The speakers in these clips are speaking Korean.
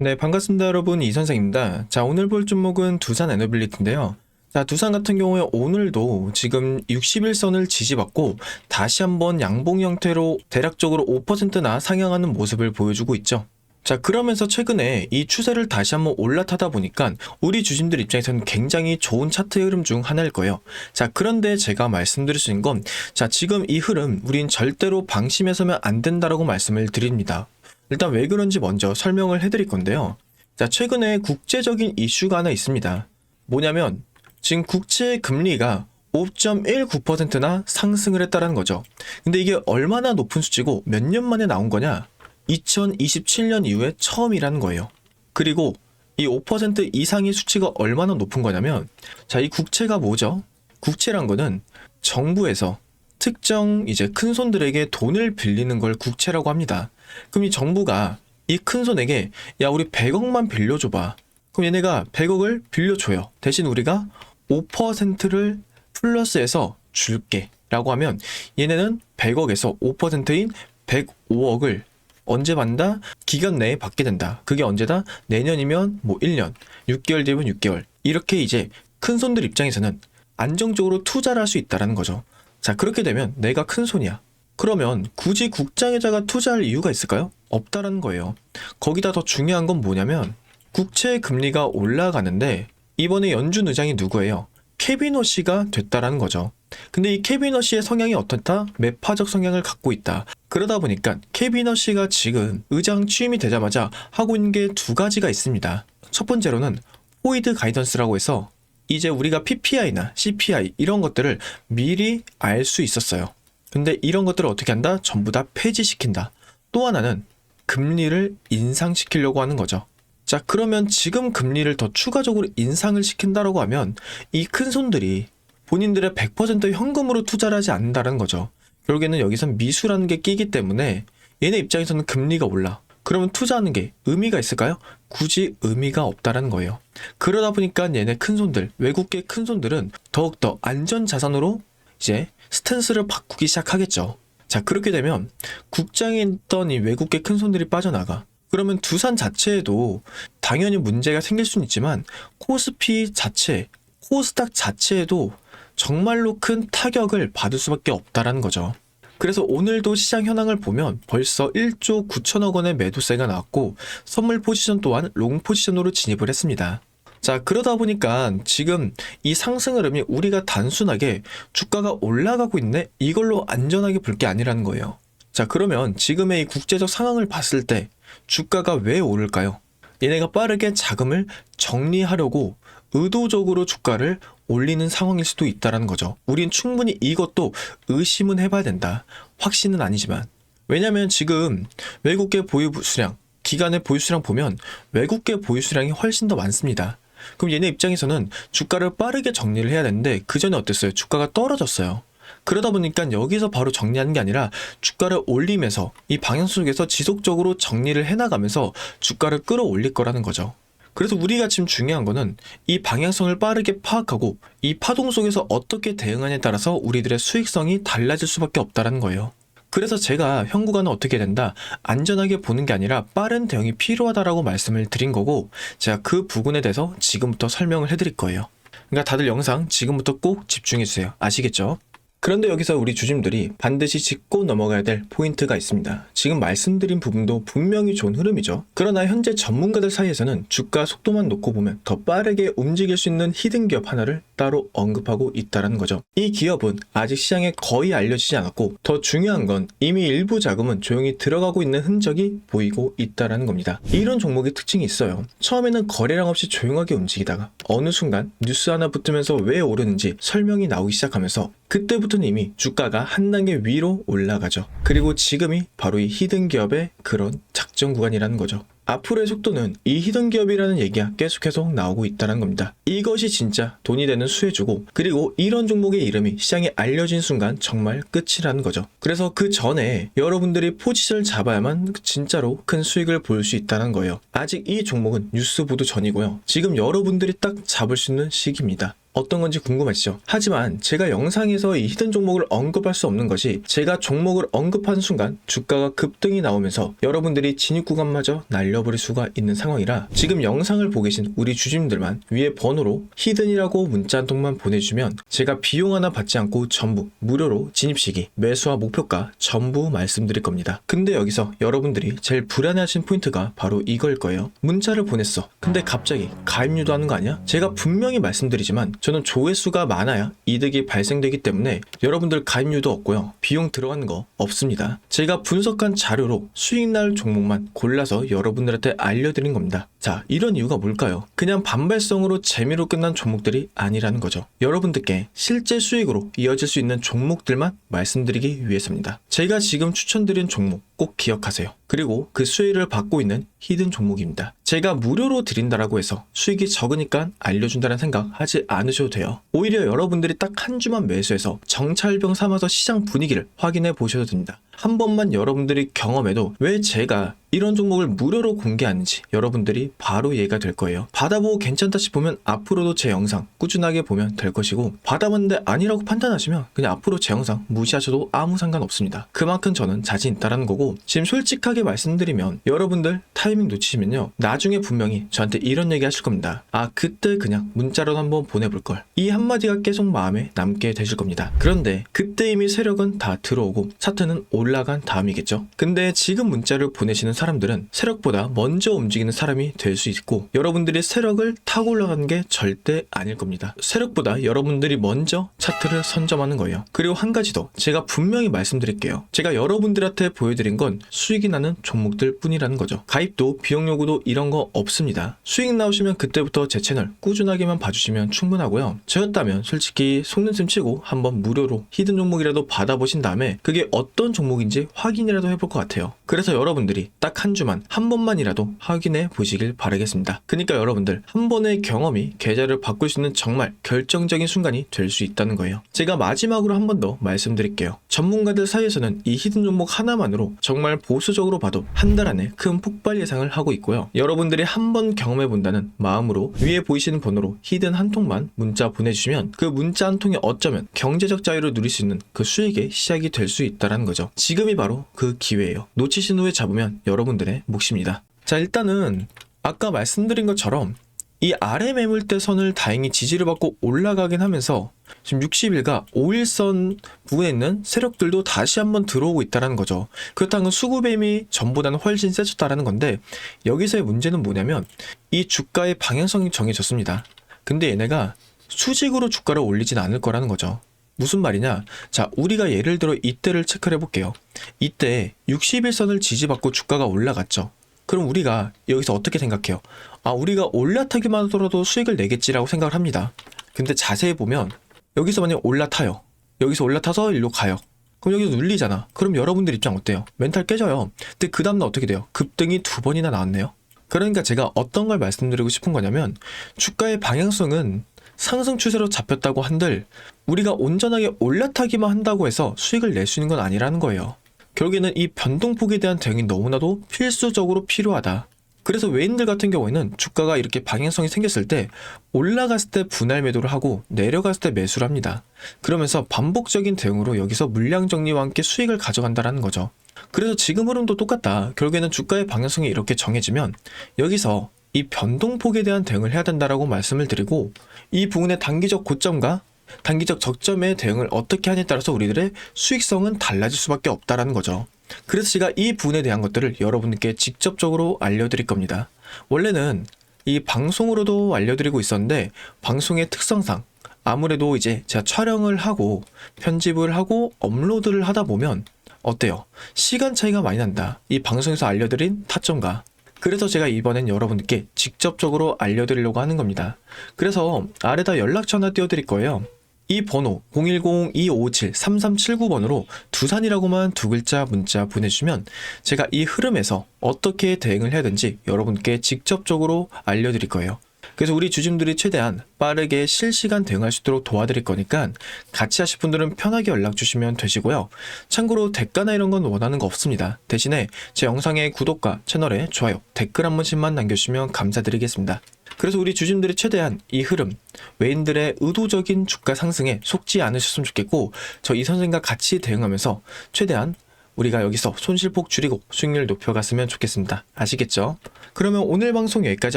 네, 반갑습니다, 여러분. 이선생입니다. 자, 오늘 볼 종목은 두산 에너빌리티인데요. 자, 두산 같은 경우에 오늘도 지금 60일선을 지지받고 다시 한번 양봉 형태로 대략적으로 5%나 상향하는 모습을 보여주고 있죠. 자, 그러면서 최근에 이 추세를 다시 한번 올라타다 보니까 우리 주심들 입장에서는 굉장히 좋은 차트의 흐름 중 하나일 거예요. 자, 그런데 제가 말씀드릴 수 있는 건, 자, 지금 이 흐름 우린 절대로 방심해서는 안 된다라고 말씀을 드립니다. 일단 왜 그런지 먼저 설명을 해드릴 건데요. 자, 최근에 국제적인 이슈가 하나 있습니다. 뭐냐면 지금 국채 금리가 5.19%나 상승을 했다는 거죠. 근데 이게 얼마나 높은 수치고 몇 년 만에 나온 거냐? 2027년 이후에 처음이라는 거예요. 그리고 이 5% 이상의 수치가 얼마나 높은 거냐면, 자, 이 국채가 뭐죠? 국채란 거는 정부에서 특정 이제 큰손들에게 돈을 빌리는 걸 국채라고 합니다. 그럼 이 정부가 이 큰손에게 야, 우리 100억만 빌려줘봐. 그럼 얘네가 100억을 빌려줘요. 대신 우리가 5%를 플러스해서 줄게 라고 하면 얘네는 100억에서 5%인 105억을 언제 받는다? 기간 내에 받게 된다. 그게 언제다? 내년이면 뭐 1년, 6개월 되면 6개월. 이렇게 이제 큰손들 입장에서는 안정적으로 투자를 할 수 있다는 거죠. 자, 그렇게 되면 내가 큰손이야. 그러면 굳이 국장의자가 투자할 이유가 있을까요? 없다라는 거예요. 거기다 더 중요한 건 뭐냐면 국채 금리가 올라가는데 이번에 연준 의장이 누구예요? 케빈 워시가 됐다라는 거죠. 근데 이 케빈 워시의 성향이 어떻다? 매파적 성향을 갖고 있다. 그러다 보니까 케빈 워시가 지금 의장 취임이 되자마자 하고 있는 게 두 가지가 있습니다. 첫 번째로는 포이드 가이던스라고 해서 이제 우리가 PPI나 CPI 이런 것들을 미리 알 수 있었어요. 근데 이런 것들을 어떻게 한다? 전부 다 폐지시킨다. 또 하나는 금리를 인상시키려고 하는 거죠. 자, 그러면 지금 금리를 더 추가적으로 인상을 시킨다라고 하면 이 큰손들이 본인들의 100% 현금으로 투자를 하지 않는다는 거죠. 결국에는 여기선 미수라는 게 끼기 때문에 얘네 입장에서는 금리가 올라. 그러면 투자하는 게 의미가 있을까요? 굳이 의미가 없다라는 거예요. 그러다 보니까 얘네 큰손들, 외국계 큰손들은 더욱더 안전자산으로 이제 스탠스를 바꾸기 시작하겠죠. 자, 그렇게 되면 국장에 있던 이 외국계 큰손들이 빠져나가. 그러면 두산 자체에도 당연히 문제가 생길 수는 있지만 코스피 자체, 코스닥 자체에도 정말로 큰 타격을 받을 수밖에 없다라는 거죠. 그래서 오늘도 시장 현황을 보면 벌써 1조 9천억 원의 매도세가 나왔고 선물 포지션 또한 롱 포지션으로 진입을 했습니다. 자, 그러다 보니까 지금 이 상승 흐름이 우리가 단순하게 주가가 올라가고 있네? 이걸로 안전하게 볼 게 아니라는 거예요. 자, 그러면 지금의 이 국제적 상황을 봤을 때 주가가 왜 오를까요? 얘네가 빠르게 자금을 정리하려고 의도적으로 주가를 올리는 상황일 수도 있다는 거죠. 우린 충분히 이것도 의심은 해봐야 된다. 확신은 아니지만. 왜냐면 지금 외국계 보유 수량, 기관의 보유 수량 보면 외국계 보유 수량이 훨씬 더 많습니다. 그럼 얘네 입장에서는 주가를 빠르게 정리를 해야 되는데 그 전에 어땠어요? 주가가 떨어졌어요. 그러다 보니까 여기서 바로 정리하는 게 아니라 주가를 올리면서 이 방향 속에서 지속적으로 정리를 해나가면서 주가를 끌어올릴 거라는 거죠. 그래서 우리가 지금 중요한 거는 이 방향성을 빠르게 파악하고 이 파동 속에서 어떻게 대응하냐에 따라서 우리들의 수익성이 달라질 수밖에 없다는 거예요. 그래서 제가 현구간은 어떻게 된다? 안전하게 보는 게 아니라 빠른 대응이 필요하다라고 말씀을 드린 거고 제가 그 부분에 대해서 지금부터 설명을 해드릴 거예요. 그러니까 다들 영상 지금부터 꼭 집중해주세요. 아시겠죠? 그런데 여기서 우리 주심들이 반드시 짚고 넘어가야 될 포인트가 있습니다. 지금 말씀드린 부분도 분명히 좋은 흐름이죠. 그러나 현재 전문가들 사이에서는 주가 속도만 놓고 보면 더 빠르게 움직일 수 있는 히든 기업 하나를 따로 언급하고 있다는 거죠. 이 기업은 아직 시장에 거의 알려지지 않았고 더 중요한 건 이미 일부 자금은 조용히 들어가고 있는 흔적이 보이고 있다는 겁니다. 이런 종목의 특징이 있어요. 처음에는 거래량 없이 조용하게 움직이다가 어느 순간 뉴스 하나 붙으면서 왜 오르는지 설명이 나오기 시작하면서 그때부터는 이미 주가가 한 단계 위로 올라가죠. 그리고 지금이 바로 이 히든 기업의 그런 작전 구간이라는 거죠. 앞으로의 속도는 이 히든 기업이라는 얘기가 계속 나오고 있다는 겁니다. 이것이 진짜 돈이 되는 수혜주고 그리고 이런 종목의 이름이 시장에 알려진 순간 정말 끝이라는 거죠. 그래서 그 전에 여러분들이 포지션을 잡아야만 진짜로 큰 수익을 볼 수 있다는 거예요. 아직 이 종목은 뉴스 보도 전이고요. 지금 여러분들이 딱 잡을 수 있는 시기입니다. 어떤 건지 궁금하시죠? 하지만 제가 영상에서 이 히든 종목을 언급할 수 없는 것이 제가 종목을 언급하는 순간 주가가 급등이 나오면서 여러분들이 진입 구간마저 날려버릴 수가 있는 상황이라 지금 영상을 보고 계신 우리 주주님들만 위에 번호로 히든이라고 문자 한 통만 보내주시면 제가 비용 하나 받지 않고 전부 무료로 진입 시기, 매수와 목표가 전부 말씀드릴 겁니다. 근데 여기서 여러분들이 제일 불안해하신 포인트가 바로 이걸 거예요. 문자를 보냈어. 근데 갑자기 가입 유도하는 거 아니야? 제가 분명히 말씀드리지만 저는 조회수가 많아야 이득이 발생되기 때문에 여러분들 가입료도 없고요. 비용 들어가는 거 없습니다. 제가 분석한 자료로 수익 날 종목만 골라서 여러분들한테 알려드린 겁니다. 자, 이런 이유가 뭘까요? 그냥 반발성으로 재미로 끝난 종목들이 아니라는 거죠. 여러분들께 실제 수익으로 이어질 수 있는 종목들만 말씀드리기 위해서입니다. 제가 지금 추천드린 종목 꼭 기억하세요. 그리고 그 수혜를 받고 있는 히든 종목입니다. 제가 무료로 드린다라고 해서 수익이 적으니까 알려준다는 생각 하지 않으셔도 돼요. 오히려 여러분들이 딱 한 주만 매수해서 정찰병 삼아서 시장 분위기를 확인해 보셔도 됩니다. 한 번만 여러분들이 경험해도 왜 제가 이런 종목을 무료로 공개하는지 여러분들이 바로 이해가 될 거예요. 받아보고 괜찮다 싶으면 앞으로도 제 영상 꾸준하게 보면 될 것이고, 받아봤는데 아니라고 판단하시면 그냥 앞으로 제 영상 무시하셔도 아무 상관없습니다. 그만큼 저는 자신 있다라는 거고, 지금 솔직하게 말씀드리면 여러분들 타이밍 놓치시면요 나중에 분명히 저한테 이런 얘기 하실 겁니다. 아, 그때 그냥 문자로 한번 보내볼걸. 이 한마디가 계속 마음에 남게 되실 겁니다. 그런데 그때 이미 세력은 다 들어오고 차트는 올라간 다음이겠죠. 근데 지금 문자를 보내시는 사람들은 세력보다 먼저 움직이는 사람이 될 수 있고, 여러분들이 세력을 타고 올라가는 게 절대 아닐 겁니다. 세력보다 여러분들이 먼저 차트를 선점하는 거예요. 그리고 한 가지 더 제가 분명히 말씀드릴게요. 제가 여러분들한테 보여드린 건 수익이 나는 종목들 뿐이라는 거죠. 가입도 비용 요구도 이런 거 없습니다. 수익 나오시면 그때부터 제 채널 꾸준하게만 봐주시면 충분하고요. 저였다면 솔직히 속는셈 치고 한번 무료로 히든 종목이라도 받아보신 다음에 그게 어떤 종목인지 확인이라도 해볼 것 같아요. 그래서 여러분들이 딱 한 주만 한 번만이라도 확인해 보시길 바라겠습니다. 그러니까 여러분들 한 번의 경험이 계좌를 바꿀 수 있는 정말 결정적인 순간이 될 수 있다는 거예요. 제가 마지막으로 한 번 더 말씀드릴게요. 전문가들 사이에서는 이 히든 종목 하나만으로 정말 보수적으로 봐도 한 달 안에 큰 폭발 예상을 하고 있고요. 여러분들이 한 번 경험해 본다는 마음으로 위에 보이시는 번호로 히든 한 통만 문자 보내주시면 그 문자 한 통이 어쩌면 경제적 자유를 누릴 수 있는 그 수익의 시작이 될 수 있다는 거죠. 지금이 바로 그 기회예요. 놓치신 후에 잡으면 여러분들의 몫입니다. 자, 일단은 아까 말씀드린 것처럼 이 아래 매물대 선을 다행히 지지를 받고 올라가긴 하면서 지금 60일과 5일선 부근에 있는 세력들도 다시 한번 들어오고 있다는 거죠. 그렇다는 건 수급뱀이 전보다는 훨씬 세졌다라는 건데, 여기서의 문제는 뭐냐면 이 주가의 방향성이 정해졌습니다. 근데 얘네가 수직으로 주가를 올리진 않을 거라는 거죠. 무슨 말이냐? 자, 우리가 예를 들어 이때를 체크를 해볼게요. 이때 60일선을 지지받고 주가가 올라갔죠. 그럼 우리가 여기서 어떻게 생각해요? 아, 우리가 올라타기만 하더라도 수익을 내겠지라고 생각을 합니다. 근데 자세히 보면 여기서 만약 올라타요. 여기서 올라타서 일로 가요. 그럼 여기서 눌리잖아. 그럼 여러분들 입장 어때요? 멘탈 깨져요. 근데 그 다음날 어떻게 돼요? 급등이 2번이나 나왔네요. 그러니까 제가 어떤 걸 말씀드리고 싶은 거냐면, 주가의 방향성은 상승 추세로 잡혔다고 한들 우리가 온전하게 올라타기만 한다고 해서 수익을 낼 수 있는 건 아니라는 거예요. 결국에는 이 변동폭에 대한 대응이 너무나도 필수적으로 필요하다. 그래서 외인들 같은 경우에는 주가가 이렇게 방향성이 생겼을 때 올라갔을 때 분할 매도를 하고 내려갔을 때 매수를 합니다. 그러면서 반복적인 대응으로 여기서 물량 정리와 함께 수익을 가져간다는 거죠. 그래서 지금 흐름도 똑같다. 결국에는 주가의 방향성이 이렇게 정해지면 여기서 이 변동폭에 대한 대응을 해야 된다라고 말씀을 드리고, 이 부분의 단기적 고점과 단기적 적점의 대응을 어떻게 하냐에 따라서 우리들의 수익성은 달라질 수밖에 없다라는 거죠. 그래서 제가 이 부분에 대한 것들을 여러분께 직접적으로 알려드릴 겁니다. 원래는 이 방송으로도 알려드리고 있었는데, 방송의 특성상 아무래도 이제 제가 촬영을 하고 편집을 하고 업로드를 하다 보면 어때요? 시간 차이가 많이 난다. 이 방송에서 알려드린 타점과. 그래서 제가 이번엔 여러분들께 직접적으로 알려드리려고 하는 겁니다. 그래서 아래다 연락처 하나 띄워드릴 거예요. 이 번호 010-2557-3379번으로 두산이라고만 두 글자 문자 보내주시면 제가 이 흐름에서 어떻게 대응을 해야 되는지 여러분께 직접적으로 알려드릴 거예요. 그래서 우리 주주님들이 최대한 빠르게 실시간 대응할 수 있도록 도와드릴 거니까 같이 하실 분들은 편하게 연락 주시면 되시고요. 참고로 대가나 이런 건 원하는 거 없습니다. 대신에 제 영상의 구독과 채널에 좋아요, 댓글 한 번씩만 남겨주시면 감사드리겠습니다. 그래서 우리 주주님들이 최대한 이 흐름, 외인들의 의도적인 주가 상승에 속지 않으셨으면 좋겠고, 저 이 선생과 같이 대응하면서 최대한 우리가 여기서 손실폭 줄이고 수익률 높여갔으면 좋겠습니다. 아시겠죠? 그러면 오늘 방송 여기까지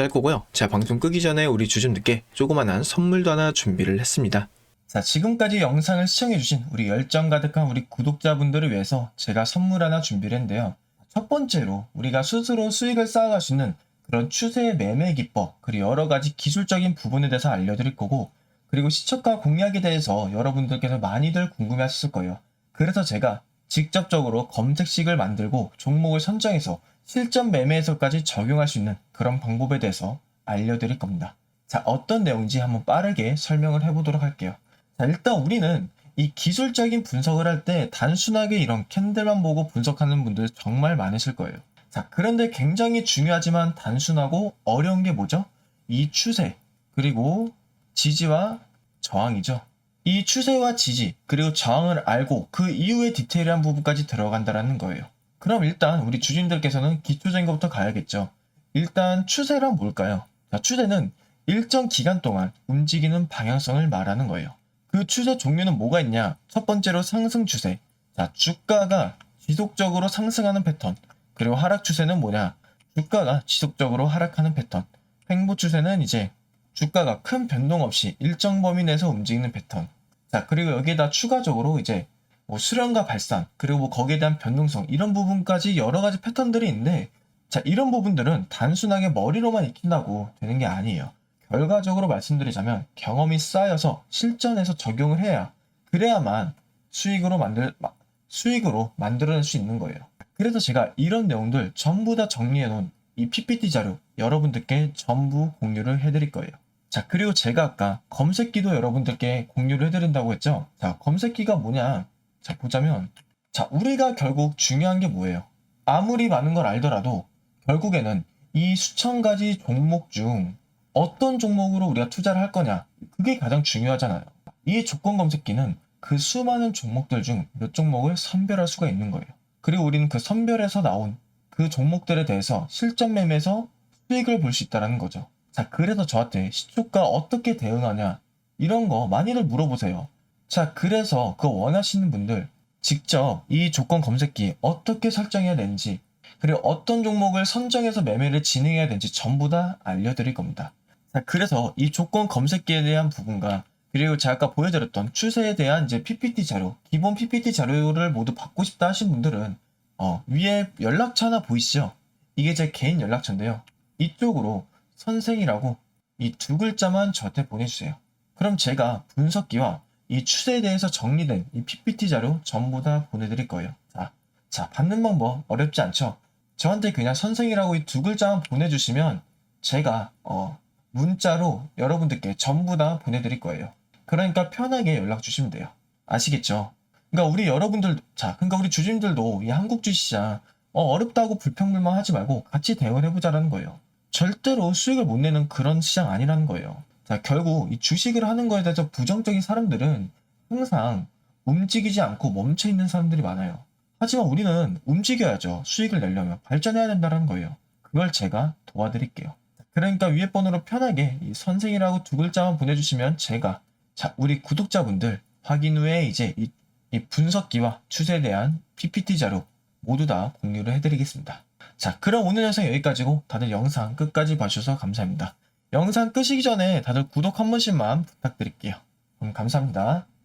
할 거고요. 자, 방송 끄기 전에 우리 주주님들께 조그만한 선물도 하나 준비를 했습니다. 자, 지금까지 영상을 시청해주신 우리 열정 가득한 우리 구독자분들을 위해서 제가 선물 하나 준비를 했는데요. 첫 번째로 우리가 스스로 수익을 쌓아갈 수 있는 그런 추세 매매 기법, 그리고 여러 가지 기술적인 부분에 대해서 알려드릴 거고, 그리고 시초가 공략에 대해서 여러분들께서 많이들 궁금해하셨을 거예요. 그래서 제가 직접적으로 검색식을 만들고 종목을 선정해서 실전 매매에서까지 적용할 수 있는 그런 방법에 대해서 알려드릴 겁니다. 자, 어떤 내용인지 한번 빠르게 설명을 해보도록 할게요. 자, 일단 우리는 이 기술적인 분석을 할 때 단순하게 이런 캔들만 보고 분석하는 분들 정말 많으실 거예요. 자, 그런데 굉장히 중요하지만 단순하고 어려운 게 뭐죠? 이 추세, 그리고 지지와 저항이죠. 이 추세와 지지, 그리고 저항을 알고 그 이후의 디테일한 부분까지 들어간다는 거예요. 그럼 일단 우리 주주님들께서는 기초적인 것부터 가야겠죠. 일단 추세란 뭘까요? 자, 추세는 일정 기간 동안 움직이는 방향성을 말하는 거예요. 그 추세 종류는 뭐가 있냐? 첫 번째로 상승 추세. 자, 주가가 지속적으로 상승하는 패턴. 그리고 하락 추세는 뭐냐? 주가가 지속적으로 하락하는 패턴. 횡보 추세는 이제 주가가 큰 변동 없이 일정 범위 내에서 움직이는 패턴. 자, 그리고 여기에다 추가적으로 이제 뭐 수렴과 발산, 그리고 뭐 거기에 대한 변동성, 이런 부분까지 여러 가지 패턴들이 있는데, 자, 이런 부분들은 단순하게 머리로만 익힌다고 되는 게 아니에요. 결과적으로 말씀드리자면 경험이 쌓여서 실전에서 적용을 해야, 그래야만 수익으로 만들어낼 수 있는 거예요. 그래서 제가 이런 내용들 전부 다 정리해 놓은 이 PPT 자료 여러분들께 전부 공유를 해드릴 거예요. 자, 그리고 제가 아까 검색기도 여러분들께 공유를 해드린다고 했죠. 자, 검색기가 뭐냐? 자, 보자면, 자, 우리가 결국 중요한 게 뭐예요? 아무리 많은 걸 알더라도 결국에는 이 수천 가지 종목 중 어떤 종목으로 우리가 투자를 할 거냐, 그게 가장 중요하잖아요. 이 조건 검색기는 그 수많은 종목들 중 몇 종목을 선별할 수가 있는 거예요. 그리고 우리는 그 선별에서 나온 그 종목들에 대해서 실전 매매에서 수익을 볼 수 있다는 거죠. 자, 그래서 저한테 시초가 어떻게 대응하냐, 이런 거 많이들 물어보세요. 자, 그래서 그거 원하시는 분들 직접 이 조건 검색기 어떻게 설정해야 되는지, 그리고 어떤 종목을 선정해서 매매를 진행해야 되는지 전부 다 알려드릴 겁니다. 자, 그래서 이 조건 검색기에 대한 부분과, 그리고 제가 아까 보여드렸던 추세에 대한 이제 PPT 자료, 기본 PPT 자료를 모두 받고 싶다 하신 분들은 위에 연락처 하나 보이시죠? 이게 제 개인 연락처인데요. 이쪽으로 선생이라고 이 두 글자만 저한테 보내주세요. 그럼 제가 분석기와 이 추세에 대해서 정리된 이 PPT 자료 전부 다 보내드릴 거예요. 자, 받는 방법 어렵지 않죠? 저한테 그냥 선생이라고 이 두 글자만 보내주시면 제가 문자로 여러분들께 전부 다 보내드릴 거예요. 그러니까 편하게 연락 주시면 돼요. 아시겠죠? 그러니까 우리 여러분들, 자, 그러니까 우리 주주님들도 이 한국 주식시장 어렵다고 불평불만 하지 말고 같이 대응을 해보자라는 거예요. 절대로 수익을 못 내는 그런 시장 아니라는 거예요. 자, 결국 이 주식을 하는 거에 대해서 부정적인 사람들은 항상 움직이지 않고 멈춰 있는 사람들이 많아요. 하지만 우리는 움직여야죠. 수익을 내려면 발전해야 된다는 거예요. 그걸 제가 도와드릴게요. 그러니까 위에 번호로 편하게 이 선생이라고 두 글자만 보내주시면 제가, 자, 우리 구독자분들 확인 후에 이제 이 분석기와 추세에 대한 PPT 자료 모두 다 공유를 해드리겠습니다. 자, 그럼 오늘 영상 여기까지고 다들 영상 끝까지 봐주셔서 감사합니다. 영상 끄시기 전에 다들 구독 한 번씩만 부탁드릴게요. 그럼 감사합니다.